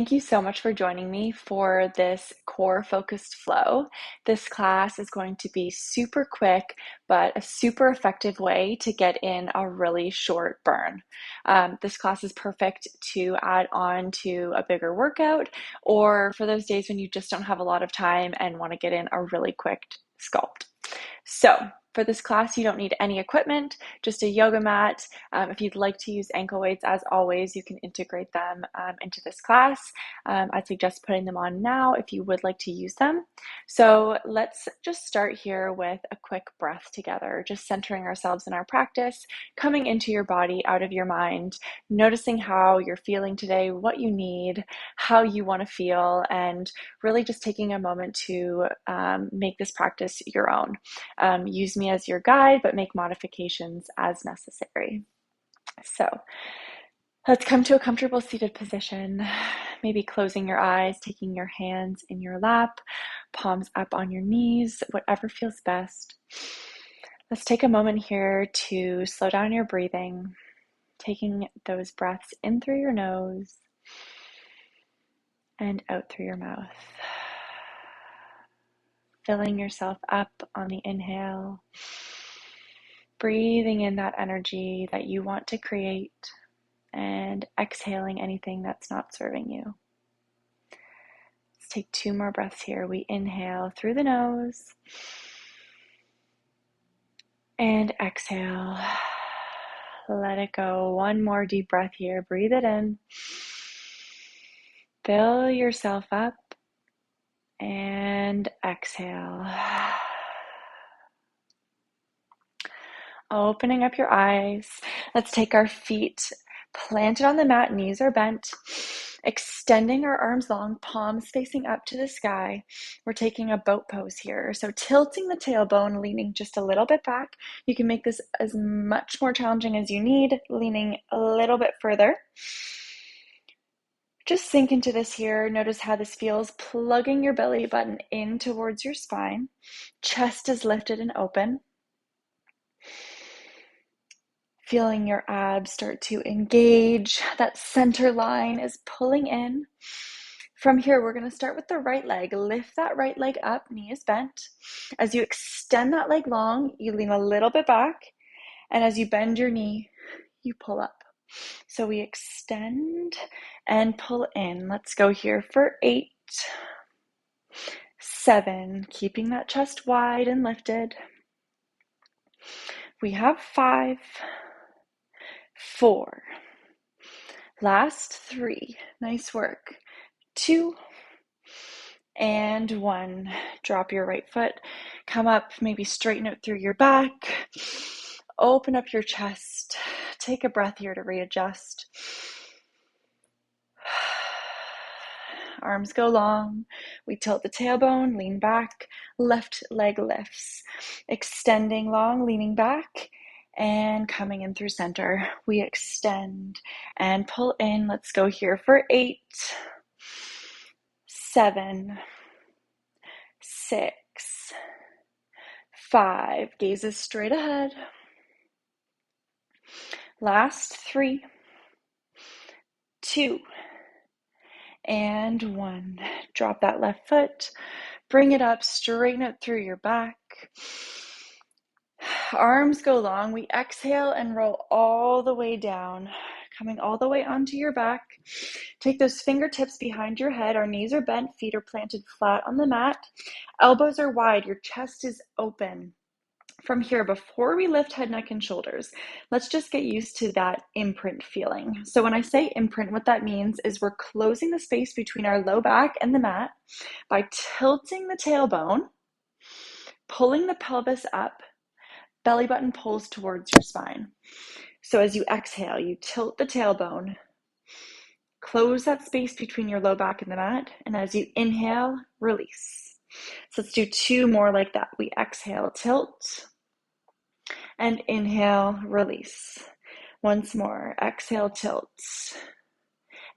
Thank you so much for joining me for this core focused flow. This class is going to be super quick, but a super effective way to get in a really short burn. This class is perfect to add on to a bigger workout or for those days when you just don't have a lot of time and want to get in a really quick sculpt. So, for this class, you don't need any equipment, just a yoga mat. If you'd like to use ankle weights, as always, you can integrate them into this class. I'd suggest putting them on now if you would like to use them. So let's just start here with a quick breath together, just centering ourselves in our practice, coming into your body, out of your mind, noticing how you're feeling today, what you need, how you want to feel, and really just taking a moment to make this practice your own. Use me as your guide, but make modifications as necessary. So let's come to a comfortable seated position, maybe closing your eyes, taking your hands in your lap, palms up on your knees, whatever feels best. Let's take a moment here to slow down your breathing, taking those breaths in through your nose and out through your mouth. Filling yourself up on the inhale, breathing in that energy that you want to create, and exhaling anything that's not serving you. Let's take 2 more breaths here. We inhale through the nose and exhale. Let it go. 1 more deep breath here. Breathe it in. Fill yourself up and exhale. Opening up your eyes. Let's take our feet planted on the mat, knees are bent, extending our arms long, palms facing up to the sky. We're taking a boat pose here. So tilting the tailbone, leaning just a little bit back. You can make this as much more challenging as you need, leaning a little bit further. Just sink into this here. Notice how this feels, plugging your belly button in towards your spine. Chest is lifted and open. Feeling your abs start to engage. That center line is pulling in. From here, we're going to start with the right leg. Lift that right leg up, knee is bent. As you extend that leg long, you lean a little bit back. And as you bend your knee, you pull up. So we extend and pull in. Let's go here for 8, 7, keeping that chest wide and lifted. We have 5, 4, last 3, nice work, 2, and 1. Drop your right foot, come up, maybe straighten it through your back, open up your chest, take a breath here to readjust. Arms go long, we tilt the tailbone, lean back, left leg lifts, extending long, leaning back, and coming in through center. We extend and pull in. Let's go here for 8, 7, 6, 5. Gazes straight ahead. Last 3, 2, and 1. Drop that left foot. Bring it up, straighten it through your back. Arms go long. We exhale and roll all the way down, coming all the way onto your back. Take those fingertips behind your head. Our knees are bent, feet are planted flat on the mat. Elbows are wide, your chest is open. From here, before we lift head, neck, and shoulders, let's just get used to that imprint feeling. So when I say imprint, what that means is we're closing the space between our low back and the mat by tilting the tailbone, pulling the pelvis up, belly button pulls towards your spine. So as you exhale, you tilt the tailbone, close that space between your low back and the mat, and as you inhale, release. So let's do 2 more like that. We exhale, tilt, and inhale, release. Once more, exhale, tilt,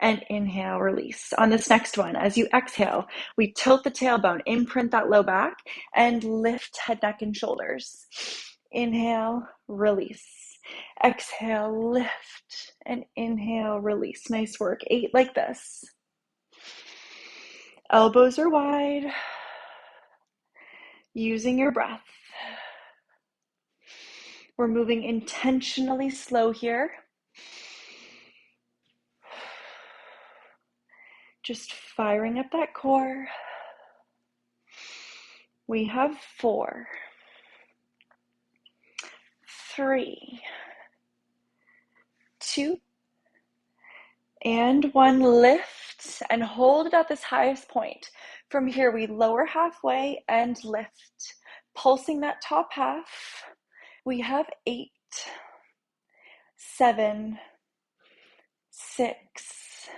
and inhale, release. On this next one, as you exhale, we tilt the tailbone, imprint that low back, and lift head, neck, and shoulders. Inhale, release. Exhale, lift, and inhale, release. Nice work. 8 like this. Elbows are wide. Using your breath. We're moving intentionally slow here. Just firing up that core. We have 4, 3, 2, and 1. Lift and hold it at this highest point. From here, we lower halfway and lift, pulsing that top half. We have 8, 7, 6,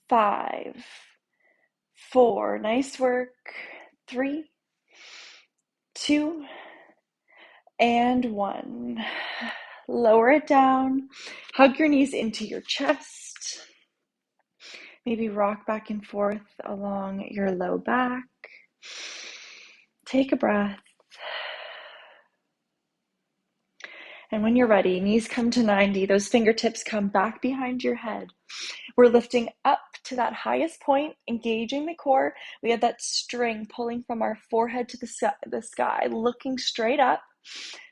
5, 4. Nice work. 3, 2, and 1. Lower it down. Hug your knees into your chest. Maybe rock back and forth along your low back. Take a breath. And when you're ready, knees come to 90. Those fingertips come back behind your head. We're lifting up to that highest point, engaging the core. We have that string pulling from our forehead to the sky, looking straight up.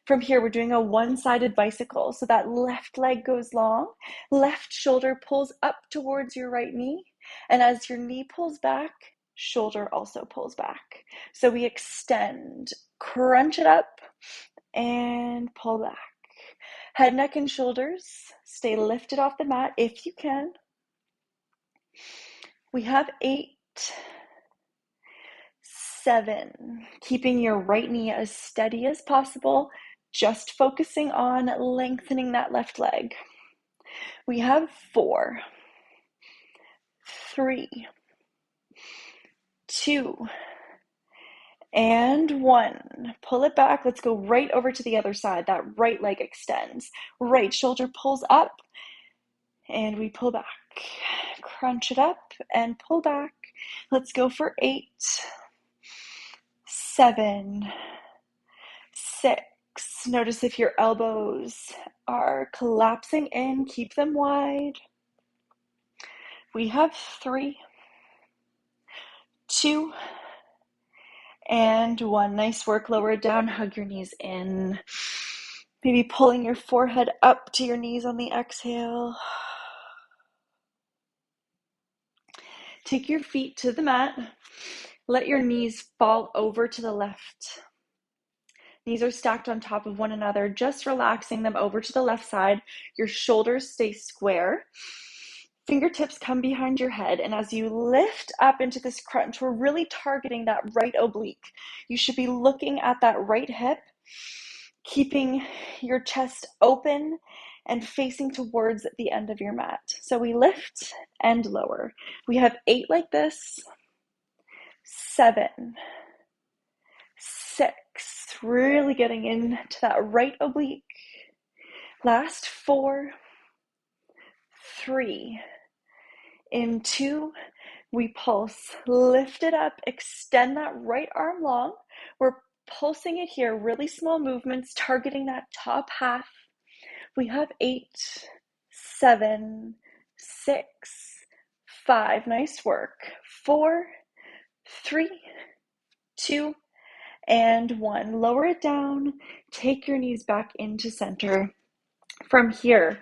From here, we're doing a one-sided bicycle. So that left leg goes long, left shoulder pulls up towards your right knee. And as your knee pulls back, shoulder also pulls back. So we extend, crunch it up, and pull back. Head, neck, and shoulders stay lifted off the mat if you can. We have 8, 7, keeping your right knee as steady as possible, just focusing on lengthening that left leg. We have 4, 3, 2, and 1. Pull it back. Let's go right over to the other side. That right leg extends. Right shoulder pulls up, and we pull back. Crunch it up and pull back. Let's go for 8, 7, 6. Notice if your elbows are collapsing in, keep them wide. We have 3, 2, and 1. Nice work. Lower it down. Hug your knees in. Maybe pulling your forehead up to your knees on the exhale. Take your feet to the mat. Let your knees fall over to the left. Knees are stacked on top of one another, just relaxing them over to the left side. Your shoulders stay square. Fingertips come behind your head, and as you lift up into this crunch, we're really targeting that right oblique. You should be looking at that right hip, keeping your chest open and facing towards the end of your mat. So we lift and lower. We have 8 like this, 7, 6, really getting into that right oblique. Last 4, 3, in 2, we pulse, lift it up, extend that right arm long. We're pulsing it here, really small movements, targeting that top half. We have 8, 7, 6, 5, nice work. 4, 3, 2, and 1. Lower it down, take your knees back into center. From here,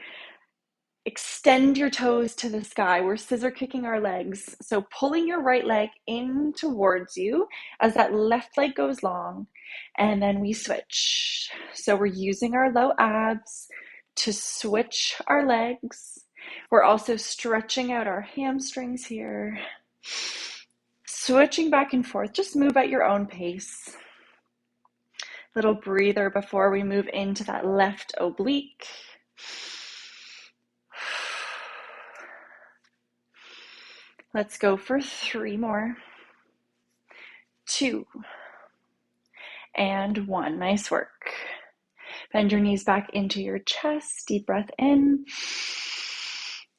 extend your toes to the sky. We're scissor kicking our legs. So pulling your right leg in towards you as that left leg goes long, and then we switch. So we're using our low abs to switch our legs. We're also stretching out our hamstrings here. Switching back and forth, just move at your own pace. Little breather before we move into that left oblique. Let's go for 3 more. 2, and 1. Nice work. Bend your knees back into your chest. Deep breath in.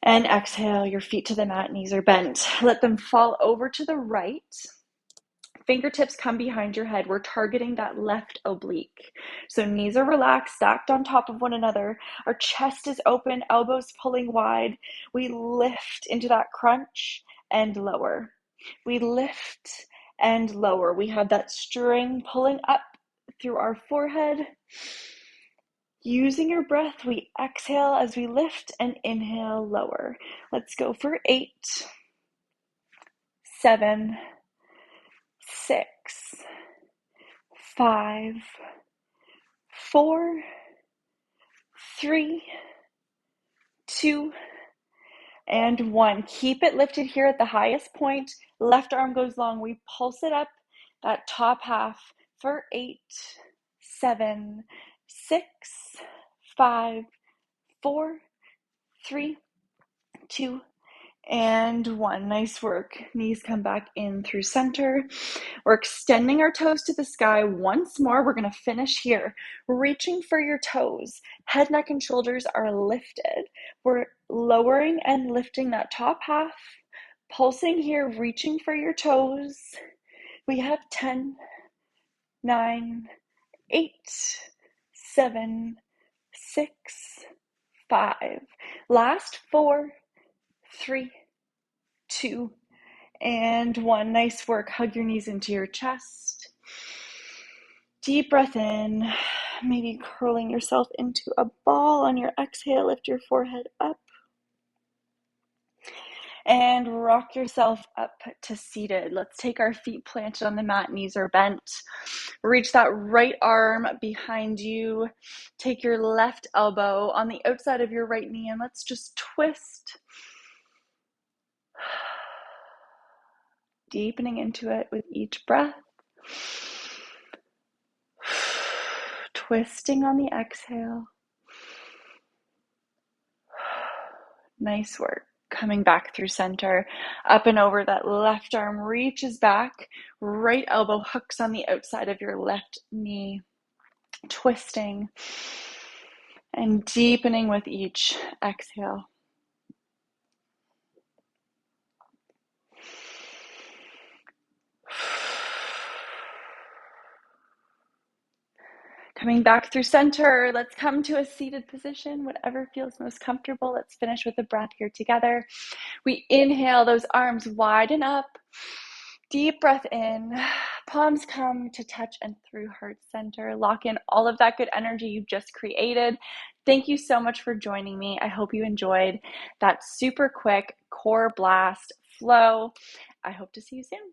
And exhale, your feet to the mat, knees are bent. Let them fall over to the right. Fingertips come behind your head. We're targeting that left oblique. So knees are relaxed, stacked on top of one another. Our chest is open, elbows pulling wide. We lift into that crunch and lower. We lift and lower. We have that string pulling up through our forehead. Using your breath, we exhale as we lift and inhale, lower. Let's go for 8, 7, 6, 5, 4, 3, 2, and 1. Keep it lifted here at the highest point. Left arm goes long. We pulse it up, that top half, for 8, 7, 6, 5, 4, 3, 2, and 1. Nice work. Knees come back in through center. We're extending our toes to the sky once more. We're going to finish here. Reaching for your toes. Head, neck, and shoulders are lifted. We're lowering and lifting that top half. Pulsing here, reaching for your toes. We have 10, 9, 8, 7, 6, 5. Last 4, 3, 2, and 1. Nice work. Hug your knees into your chest. Deep breath in, maybe curling yourself into a ball on your exhale. Lift your forehead up. And rock yourself up to seated. Let's take our feet planted on the mat, knees are bent. Reach that right arm behind you. Take your left elbow on the outside of your right knee and let's just twist. Deepening into it with each breath. Twisting on the exhale. Nice work. Coming back through center, up and over. That left arm reaches back, right elbow hooks on the outside of your left knee, twisting and deepening with each exhale. Coming back through center, let's come to a seated position, whatever feels most comfortable. Let's finish with a breath here together. We inhale, those arms widen up. Deep breath in, palms come to touch and through heart center. Lock in all of that good energy you've just created. Thank you so much for joining me. I hope you enjoyed that super quick core blast flow. I hope to see you soon.